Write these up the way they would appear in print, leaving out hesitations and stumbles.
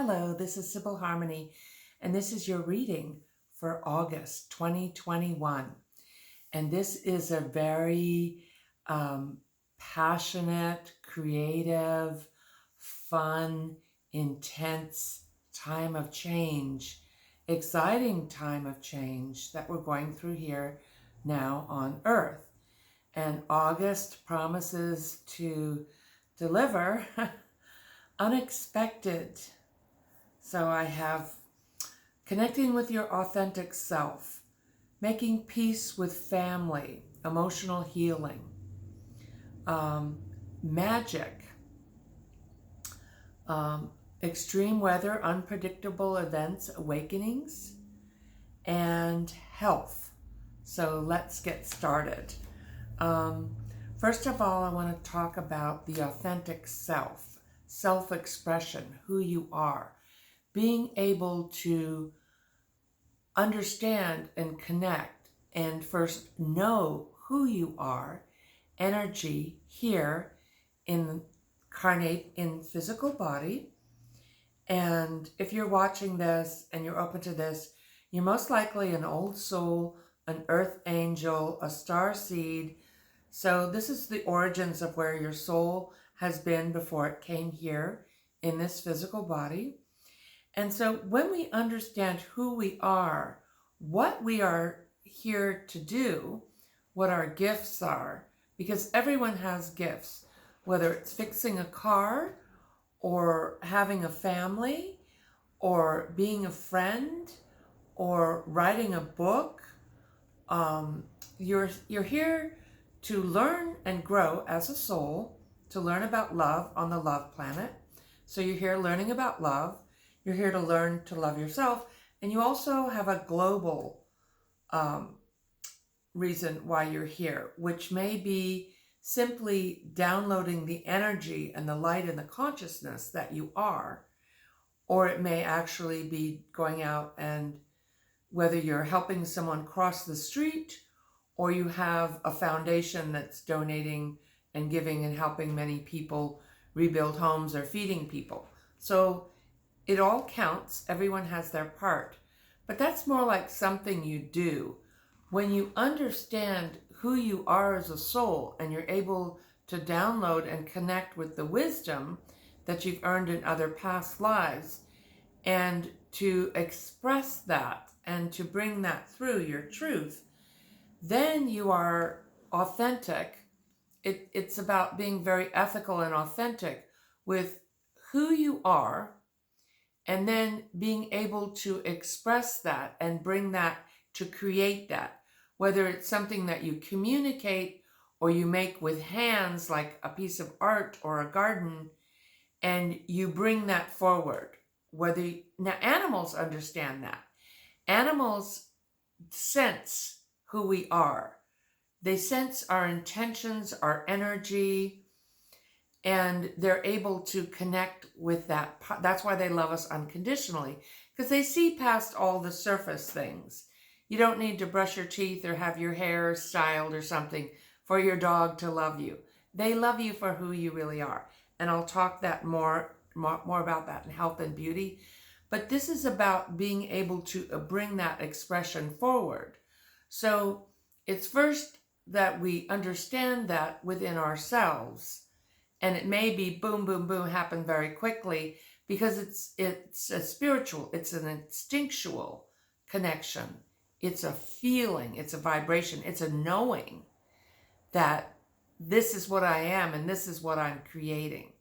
Hello, this is Sibyl Harmony, and this is your reading for August 2021. And this is a very passionate, creative, fun, intense time of change, exciting time of change that we're going through here now on Earth. And August promises to deliver unexpected. So I have connecting with your authentic self, making peace with family, emotional healing, magic, extreme weather, unpredictable events, awakenings, and health. So let's get started. First of all, I want to talk about the authentic self, self-expression, who you are. Being able to understand and connect and first know who you are, energy here incarnate in physical body. And if you're watching this and you're open to this, you're most likely an old soul, an earth angel, a star seed. So this is the origins of where your soul has been before it came here in this physical body. And so when we understand who we are, what we are here to do, what our gifts are, because everyone has gifts, whether it's fixing a car or having a family or being a friend or writing a book, you're here to learn and grow as a soul, to learn about love on the love planet. So you're here learning about love. You're here to learn to love yourself. And you also have a global reason why you're here, which may be simply downloading the energy and the light and the consciousness that you are, or it may actually be going out and whether you're helping someone cross the street or you have a foundation that's donating and giving and helping many people rebuild homes or feeding people. So it all counts. Everyone has their part. But that's more like something you do. When you understand who you are as a soul and you're able to download and connect with the wisdom that you've earned in other past lives and to express that and to bring that through your truth, then you are authentic. It's about being very ethical and authentic with who you are, and then being able to express that and bring that to create that, whether it's something that you communicate or you make with hands like a piece of art or a garden, and you bring that forward. Now animals understand that. Animals sense who we are. They sense our intentions, our energy, and they're able to connect with that. That's why they love us unconditionally, because they see past all the surface things. You don't need to brush your teeth or have your hair styled or something for your dog to love you. They love you for who you really are. And I'll talk that more about that in health and beauty. But this is about being able to bring that expression forward. So it's first that we understand that within ourselves. And it may be boom, boom, boom, happen very quickly because it's a spiritual, it's an instinctual connection. It's a feeling, it's a vibration, it's a knowing that this is what I am and this is what I'm creating,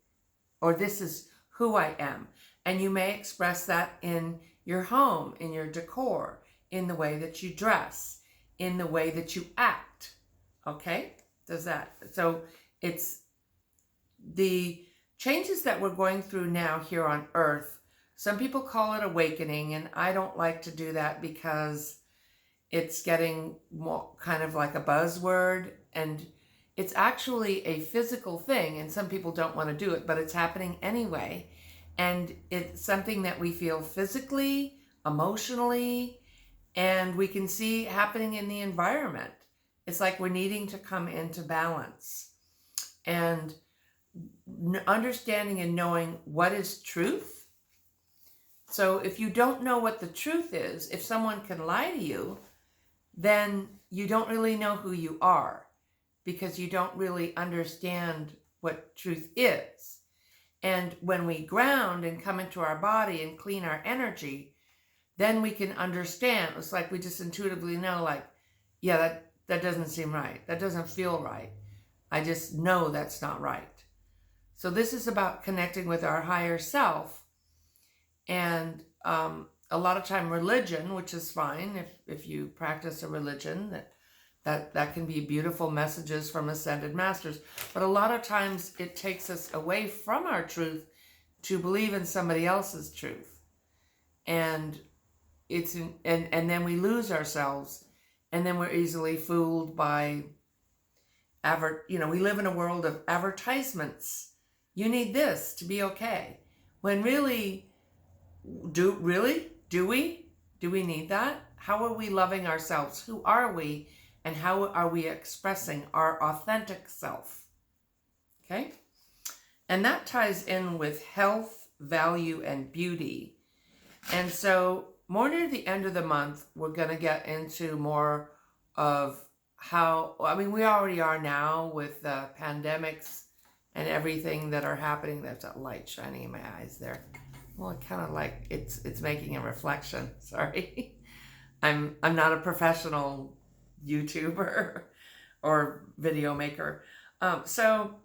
or this is who I am. And you may express that in your home, in your decor, in the way that you dress, in the way that you act. Okay? So it's the changes that we're going through now here on Earth. Some people call it awakening, and I don't like to do that because it's getting more kind of like a buzzword, and it's actually a physical thing, and some people don't want to do it, but it's happening anyway. And it's something that we feel physically, emotionally, and we can see happening in the environment. It's like we're needing to come into balance. And understanding and knowing what is truth So if you don't know what the truth is, if someone can lie to you, then you don't really know who you are, because you don't really understand what truth is. And when we ground and come into our body and clean our energy, then we can understand. It's like we just intuitively know, like, yeah, that doesn't seem right. That doesn't feel right. I just know that's not right. So this is about connecting with our higher self. And a lot of time religion, which is fine if you practice a religion, that can be beautiful messages from ascended masters. But a lot of times it takes us away from our truth to believe in somebody else's truth. And and then we lose ourselves, and then we're easily fooled by we live in a world of advertisements. You need this to be okay. When really, do we need that? How are we loving ourselves? Who are we? And how are we expressing our authentic self? Okay? And that ties in with health, value, and beauty. And so more near the end of the month, we're going to get into more of how, we already are now with pandemics and everything that are happening. There's that light shining in my eyes there. Well, it kind of like it's making a reflection. Sorry. I'm not a professional YouTuber or video maker. So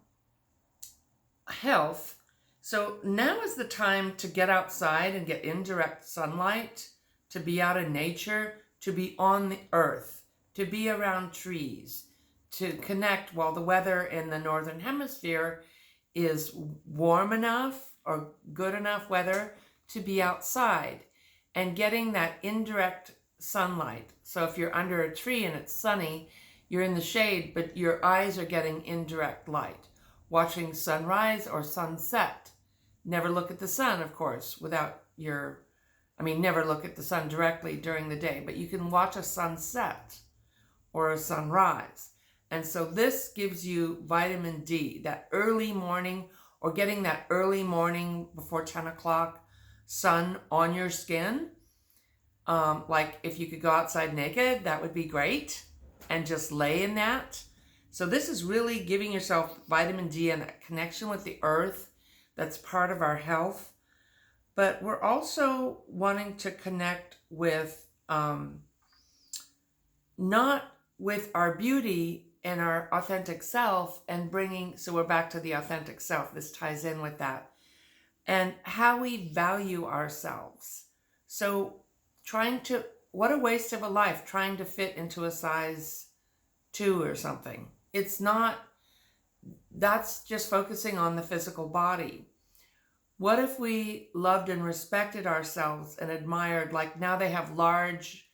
health. So now is the time to get outside and get indirect sunlight, to be out in nature, to be on the earth, to be around trees, to connect while the weather in the northern hemisphere is warm enough or good enough weather to be outside and getting that indirect sunlight. So if you're under a tree and it's sunny, you're in the shade, but your eyes are getting indirect light. Watching sunrise or sunset. Never look at the sun, of course, never look at the sun directly during the day, but you can watch a sunset or a sunrise. And so this gives you vitamin D, that early morning, or getting that early morning before 10 o'clock sun on your skin. Like if you could go outside naked, that would be great. And just lay in that. So this is really giving yourself vitamin D and that connection with the earth. That's part of our health. But we're also wanting to connect with, not with our beauty and our authentic self, and so we're back to the authentic self. This ties in with that. And how we value ourselves. So what a waste of a life trying to fit into a size 2 or something. That's just focusing on the physical body. What if we loved and respected ourselves and admired, like now they have large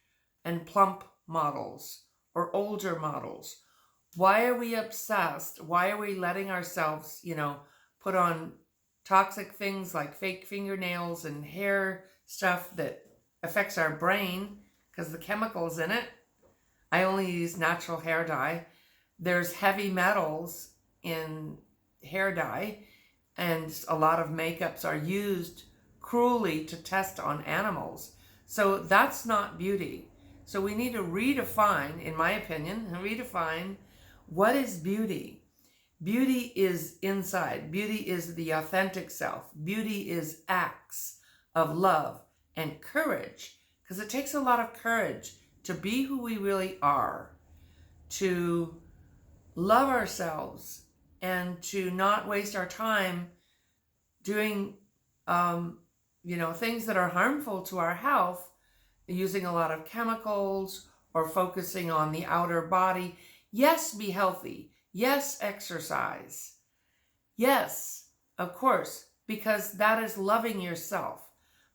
and plump models or older models. Why are we obsessed? Why are we letting ourselves, put on toxic things like fake fingernails and hair stuff that affects our brain because the chemicals in it? I only use natural hair dye. There's heavy metals in hair dye, and a lot of makeups are used cruelly to test on animals. So that's not beauty. So we need to redefine, in my opinion, what is beauty. Beauty is inside. Beauty is the authentic self. Beauty is acts of love and courage, because it takes a lot of courage to be who we really are, to love ourselves, and to not waste our time doing, things that are harmful to our health, using a lot of chemicals or focusing on the outer body. Yes, be healthy. Yes, exercise. Yes, of course, because that is loving yourself.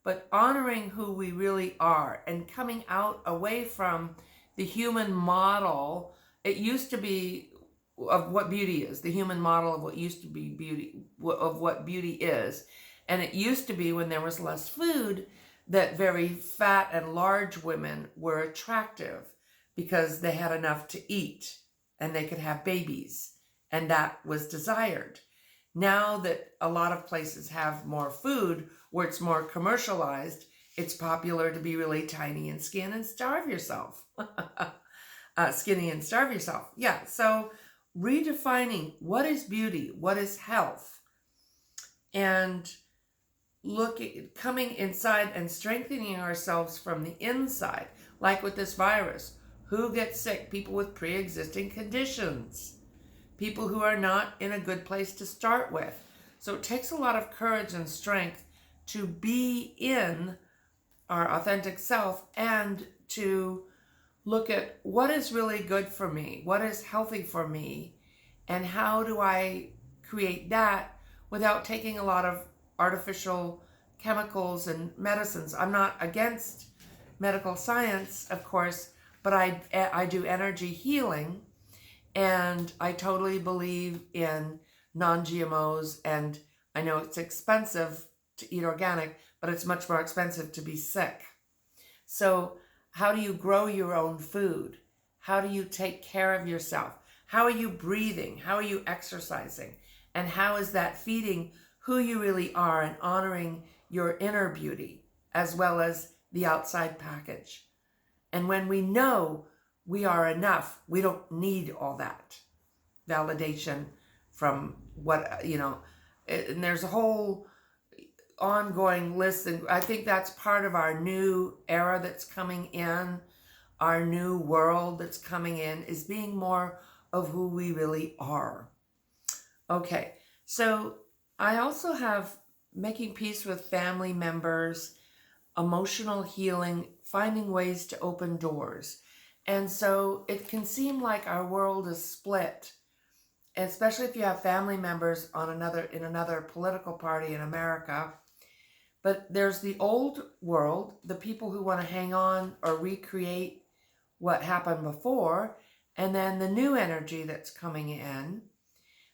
But honoring who we really are and coming out away from the human model. It used to be of what beauty is, the human model of what used to be beauty, of what beauty is. And it used to be, when there was less food, that very fat and large women were attractive because they had enough to eat and they could have babies, and that was desired. Now that a lot of places have more food where it's more commercialized, it's popular to be really tiny and skinny and starve yourself. Skinny and starve yourself. Yeah, so redefining what is beauty, what is health, and coming inside and strengthening ourselves from the inside, like with this virus. Who gets sick? People with pre-existing conditions, people who are not in a good place to start with. So it takes a lot of courage and strength to be in our authentic self and to look at what is really good for me, what is healthy for me, and how do I create that without taking a lot of artificial chemicals and medicines. I'm not against medical science, of course, but I do energy healing, and I totally believe in non-GMOs, and I know it's expensive to eat organic, but it's much more expensive to be sick. So how do you grow your own food? How do you take care of yourself? How are you breathing? How are you exercising? And how is that feeding who you really are and honoring your inner beauty as well as the outside package? And when we know we are enough, we don't need all that validation from what, and there's a whole ongoing list, and I think that's part of our new era that's coming in, our new world that's coming in, is being more of who we really are. Okay, so I also have making peace with family members, emotional healing, finding ways to open doors. And so it can seem like our world is split, especially if you have family members in another political party in America. But there's the old world, the people who want to hang on or recreate what happened before, and then the new energy that's coming in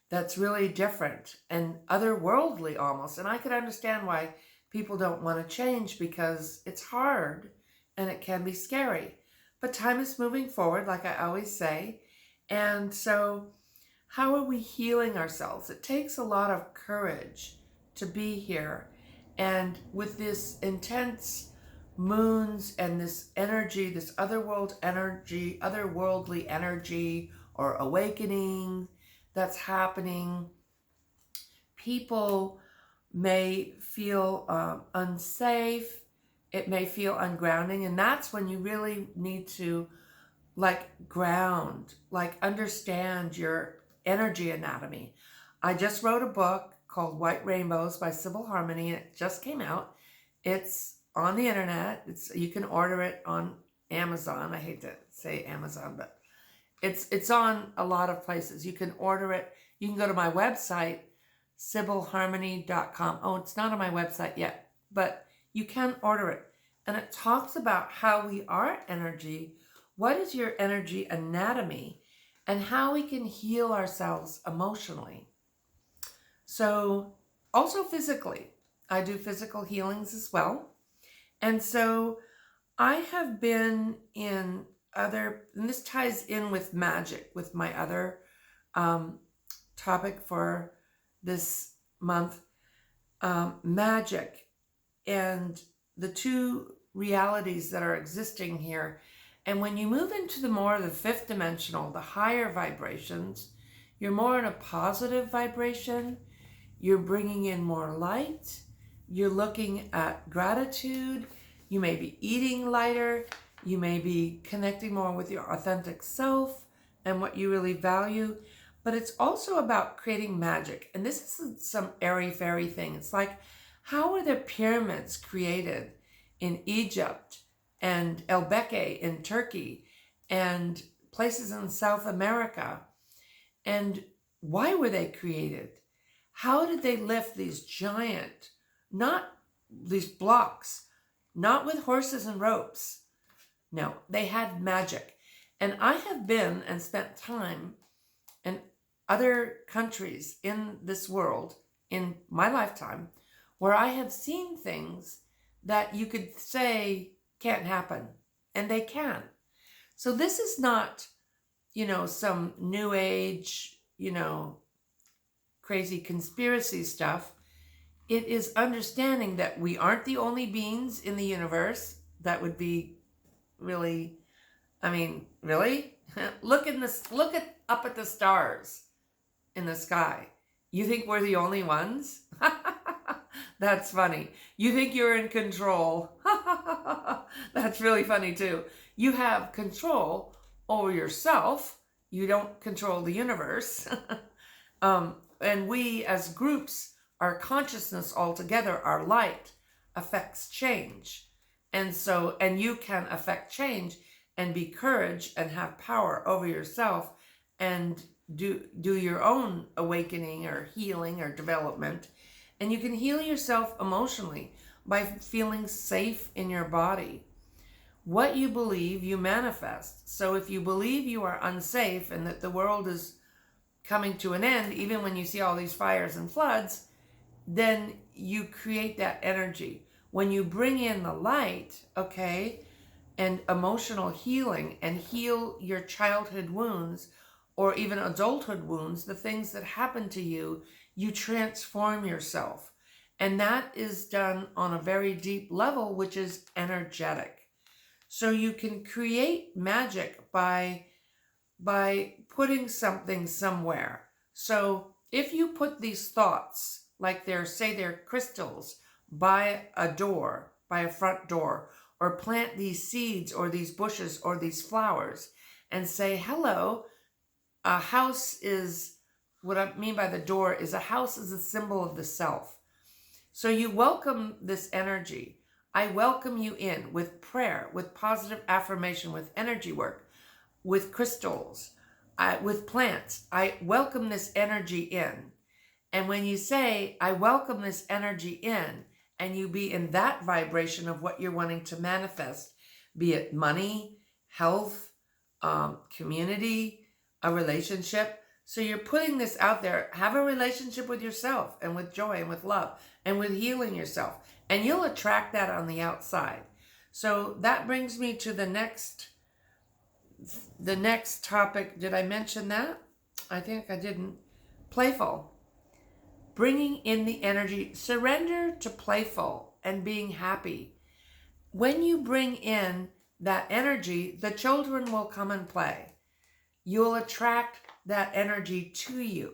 that's really different and otherworldly almost. And I could understand why people don't want to change, because it's hard and it can be scary. But time is moving forward, like I always say. And so how are we healing ourselves? It takes a lot of courage to be here. And with this intense moons and this energy, this otherworldly energy or awakening that's happening, people may feel unsafe. It may feel ungrounding. And that's when you really need to ground, understand your energy anatomy. I just wrote a book called White Rainbows by Sibyl Harmony. It just came out. It's on the internet. You can order it on Amazon. I hate to say Amazon, but it's on a lot of places. You can order it. You can go to my website, sibylharmony.com. Oh, it's not on my website yet, but you can order it. And it talks about how we are energy, what is your energy anatomy, and how we can heal ourselves emotionally. So also physically, I do physical healings as well. And so I have been in and this ties in with magic, with my other topic for this month, magic, and the two realities that are existing here. And when you move into the more of the fifth dimensional, the higher vibrations, you're more in a positive vibration. You're bringing in more light. You're looking at gratitude. You may be eating lighter. You may be connecting more with your authentic self and what you really value. But it's also about creating magic. And this isn't some airy-fairy thing. It's like, how were the pyramids created in Egypt and El Beke in Turkey and places in South America? And why were they created? How did they lift these giant, not these blocks, not with horses and ropes? No, they had magic. And I have been and spent time in other countries in this world in my lifetime where I have seen things that you could say can't happen, and they can. So this is not, some new age, crazy conspiracy stuff. It is understanding that we aren't the only beings in the universe. That would be really, I mean, really? Look up at the stars in the sky. You think we're the only ones? That's funny. You think you're in control. That's really funny too. You have control over yourself. You don't control the universe. And we as groups, our consciousness altogether, our light affects change. And you can affect change and be courage and have power over yourself and do your own awakening or healing or development. And you can heal yourself emotionally by feeling safe in your body. What you believe, you manifest. So if you believe you are unsafe and that the world is coming to an end, even when you see all these fires and floods, then you create that energy. When you bring in the light, okay, and emotional healing and heal your childhood wounds or even adulthood wounds, the things that happen to you, you transform yourself. And that is done on a very deep level, which is energetic. So you can create magic by putting something somewhere. So if you put these thoughts, like they're crystals, by a door, by a front door, or plant these seeds or these bushes or these flowers and say, hello, a house is, what I mean by the door is a house is a symbol of the self. So you welcome this energy. I welcome you in with prayer, with positive affirmation, with energy work, with crystals, with plants. I welcome this energy in. And when you say, I welcome this energy in, and you be in that vibration of what you're wanting to manifest, be it money, health, community, a relationship. So you're putting this out there. Have a relationship with yourself and with joy and with love and with healing yourself. And you'll attract that on the outside. So that brings me to the next topic. Did I mention that? I think I didn't. Playful. Bringing in the energy. Surrender to playful and being happy. When you bring in that energy, the children will come and play. You'll attract that energy to you.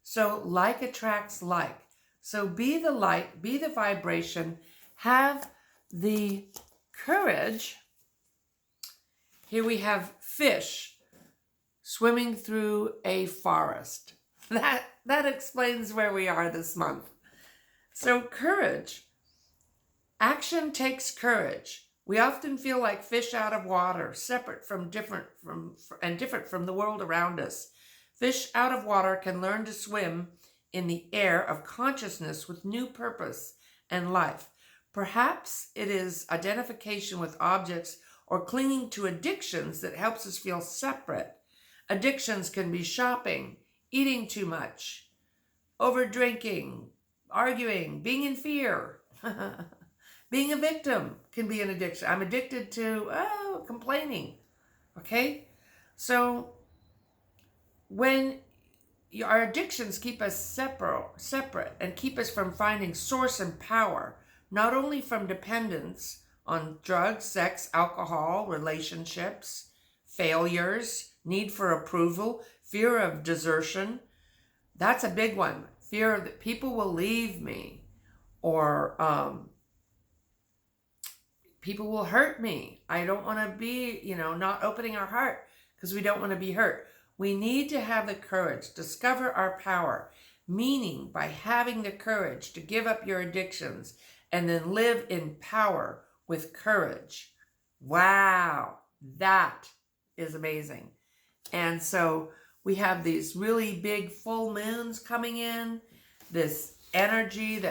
So like attracts like. So be the light, be the vibration, have the courage. Here we have fish swimming through a forest. That explains where we are this month. So courage. Action takes courage. We often feel like fish out of water, separate from different from the world around us. Fish out of water can learn to swim in the air of consciousness with new purpose and life. Perhaps it is identification with objects or clinging to addictions that helps us feel separate. Addictions can be shopping, eating too much, over drinking, arguing, being in fear. Being a victim can be an addiction. I'm addicted to complaining. Okay? So when our addictions keep us separate and keep us from finding source and power, not only from dependence on drugs, sex, alcohol, relationships, failures, need for approval, fear of desertion. That's a big one. Fear that people will leave me, or people will hurt me. I don't want to be, not opening our heart because we don't want to be hurt. We need to have the courage, discover our power, meaning by having the courage to give up your addictions and then live in power with courage. Wow, that is amazing. And so we have these really big full moons coming in, this energy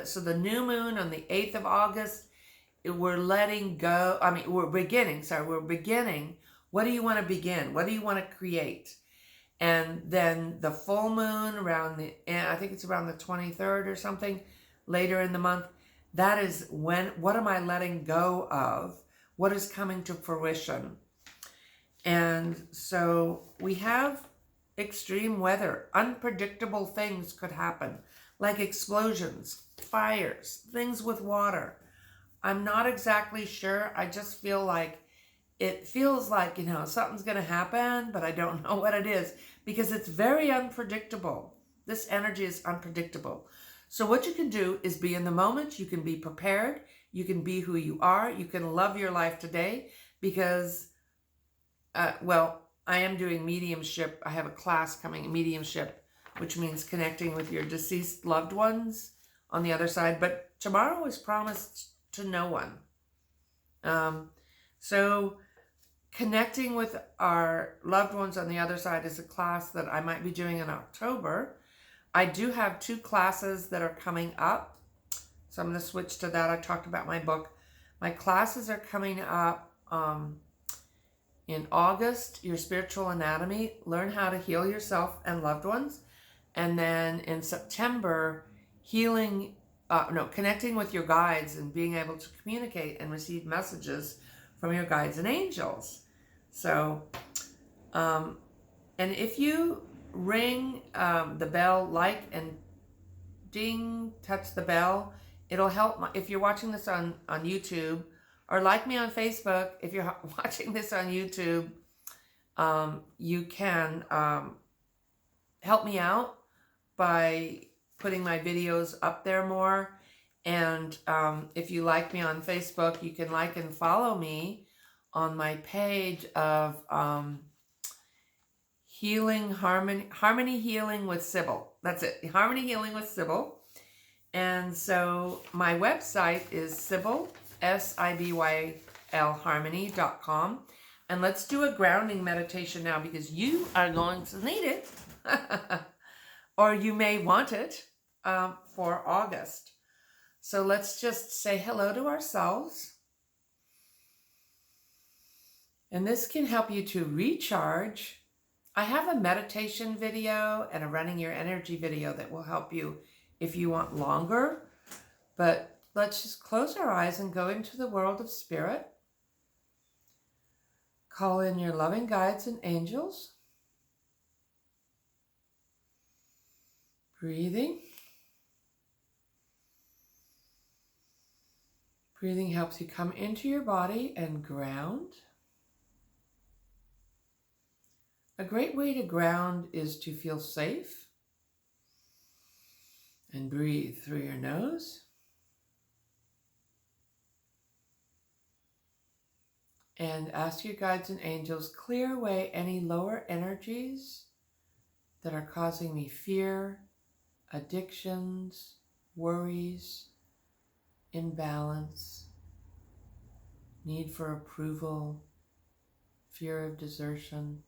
so the new moon on the 8th of August, we're letting go. We're beginning. What do you want to begin? What do you want to create? And then the full moon I think it's around the 23rd or something, later in the month. That is what am I letting go of? What is coming to fruition? And so we have extreme weather. Unpredictable things could happen, like explosions, fires, things with water. I'm not exactly sure. I just feel like it feels like, something's going to happen, but I don't know what it is because it's very unpredictable. This energy is unpredictable. So what you can do is be in the moment. You can be prepared. You can be who you are. You can love your life today because, I am doing mediumship. I have a class coming, mediumship, which means connecting with your deceased loved ones on the other side. But tomorrow is promised to no one. So connecting with our loved ones on the other side is a class that I might be doing in October. I do have 2 classes that are coming up. So I'm going to switch to that. I talked about my book. My classes are coming up in August, Your Spiritual Anatomy, Learn How to Heal Yourself and Loved Ones. And then in September, Connecting with Your Guides and being able to communicate and receive messages from your guides and angels. So, and if you ring the bell, like and ding, touch the bell, it'll help. If you're watching this on YouTube, or like me on Facebook, if you're watching this on YouTube, you can help me out by putting my videos up there more. And if you like me on Facebook, you can like and follow me on my page of Harmony Healing with Sibyl. That's it, Harmony Healing with Sibyl. And so my website is Sibyl, Sibyl, harmony.com. And let's do a grounding meditation now because you are going to need it. Or you may want it for August. So let's just say hello to ourselves. And this can help you to recharge. I have a meditation video and a running your energy video that will help you if you want longer. But let's just close our eyes and go into the world of spirit. Call in your loving guides and angels. Breathing. Breathing helps you come into your body and ground. A great way to ground is to feel safe and breathe through your nose. And ask your guides and angels, clear away any lower energies that are causing me fear, addictions, worries, imbalance, need for approval, fear of desertion.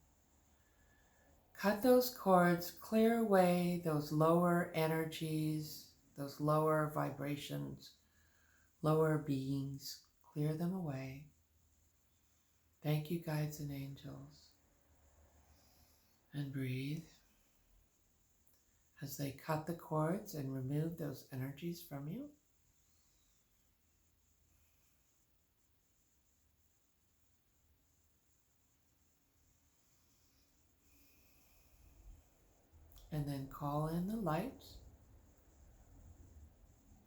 Cut those cords, clear away those lower energies, those lower vibrations, lower beings. Clear them away. Thank you, guides and angels. And breathe as they cut the cords and remove those energies from you. And then call in the light.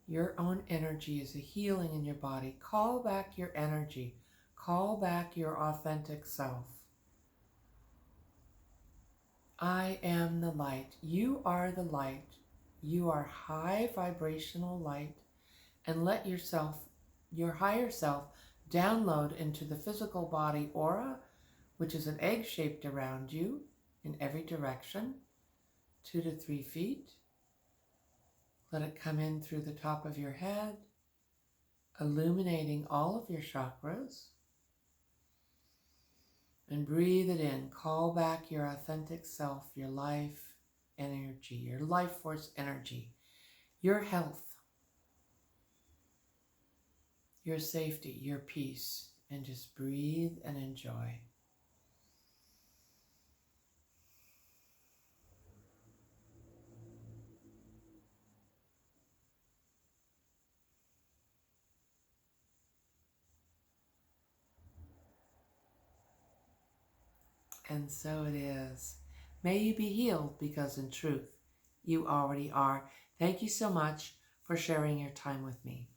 Your own energy is a healing in your body. Call back your energy. Call back your authentic self. I am the light. You are the light. You are high vibrational light. And let yourself, your higher self, download into the physical body aura, which is an egg shaped around you in every direction, 2 to 3 feet. Let it come in through the top of your head, illuminating all of your chakras. And breathe it in. Call back your authentic self, your life energy, your life force energy, your health, your safety, your peace. And just breathe and enjoy. And so it is. May you be healed because in truth, you already are. Thank you so much for sharing your time with me.